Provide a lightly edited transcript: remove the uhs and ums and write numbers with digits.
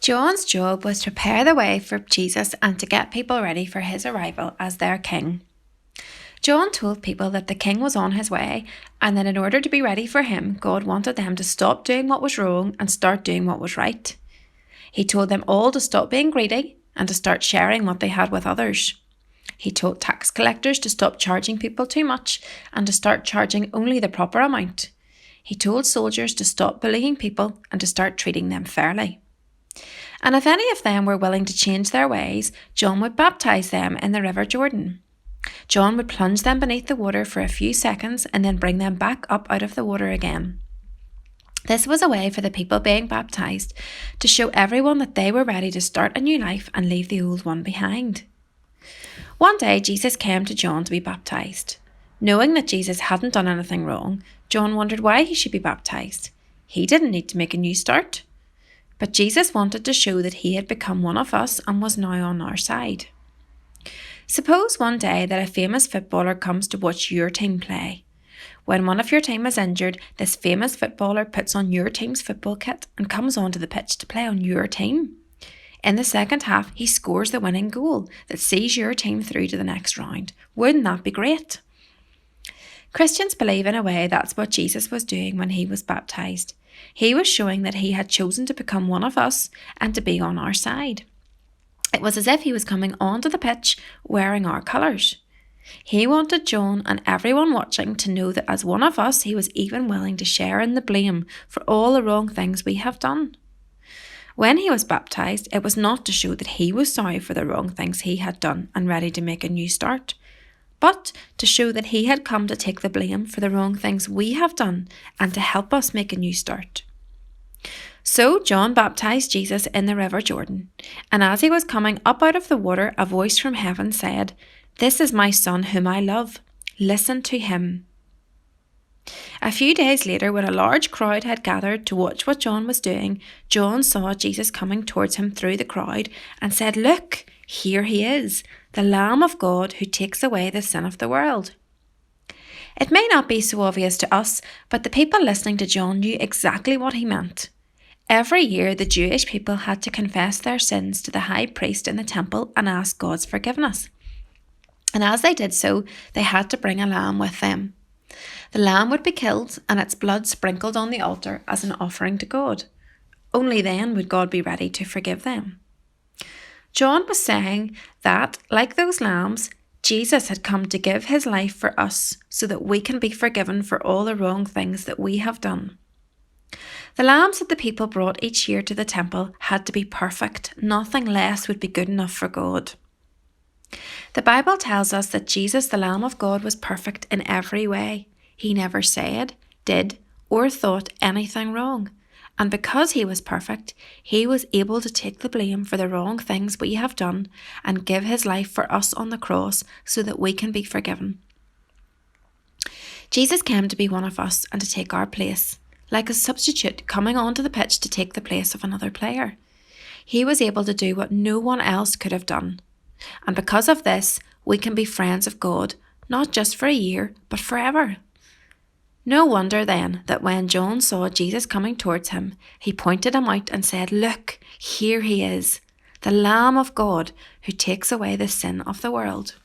John's job was to prepare the way for Jesus and to get people ready for his arrival as their king. John told people that the king was on his way, and that in order to be ready for him, God wanted them to stop doing what was wrong and start doing what was right. He told them all to stop being greedy and to start sharing what they had with others. He told tax collectors to stop charging people too much and to start charging only the proper amount. He told soldiers to stop bullying people and to start treating them fairly. And if any of them were willing to change their ways, John would baptize them in the River Jordan. John would plunge them beneath the water for a few seconds and then bring them back up out of the water again. This was a way for the people being baptized to show everyone that they were ready to start a new life and leave the old one behind. One day, Jesus came to John to be baptized. Knowing that Jesus hadn't done anything wrong, John wondered why he should be baptized. He didn't need to make a new start. But Jesus wanted to show that he had become one of us and was now on our side. Suppose one day that a famous footballer comes to watch your team play. When one of your team is injured, this famous footballer puts on your team's football kit and comes onto the pitch to play on your team. In the second half, he scores the winning goal that sees your team through to the next round. Wouldn't that be great? Christians believe in a way that's what Jesus was doing when he was baptized. He was showing that he had chosen to become one of us and to be on our side. It was as if he was coming onto the pitch wearing our colours. He wanted John and everyone watching to know that as one of us, he was even willing to share in the blame for all the wrong things we have done. When he was baptized, it was not to show that he was sorry for the wrong things he had done and ready to make a new start, but to show that he had come to take the blame for the wrong things we have done and to help us make a new start. So John baptized Jesus in the River Jordan, and as he was coming up out of the water, a voice from heaven said, "This is my son whom I love. Listen to him." A few days later, when a large crowd had gathered to watch what John was doing, John saw Jesus coming towards him through the crowd and said, "Look, here he is, the Lamb of God who takes away the sin of the world." It may not be so obvious to us, but the people listening to John knew exactly what he meant. Every year, the Jewish people had to confess their sins to the high priest in the temple and ask God's forgiveness. And as they did so, they had to bring a lamb with them. The lamb would be killed and its blood sprinkled on the altar as an offering to God. Only then would God be ready to forgive them. John was saying that, like those lambs, Jesus had come to give his life for us so that we can be forgiven for all the wrong things that we have done. The lambs that the people brought each year to the temple had to be perfect. Nothing less would be good enough for God. The Bible tells us that Jesus, the Lamb of God, was perfect in every way. He never said, did, or thought anything wrong. And because he was perfect, he was able to take the blame for the wrong things we have done and give his life for us on the cross so that we can be forgiven. Jesus came to be one of us and to take our place, like a substitute coming onto the pitch to take the place of another player. He was able to do what no one else could have done. And because of this, we can be friends of God, not just for a year, but forever. No wonder then that when John saw Jesus coming towards him, he pointed him out and said, "Look, here he is, the Lamb of God who takes away the sin of the world."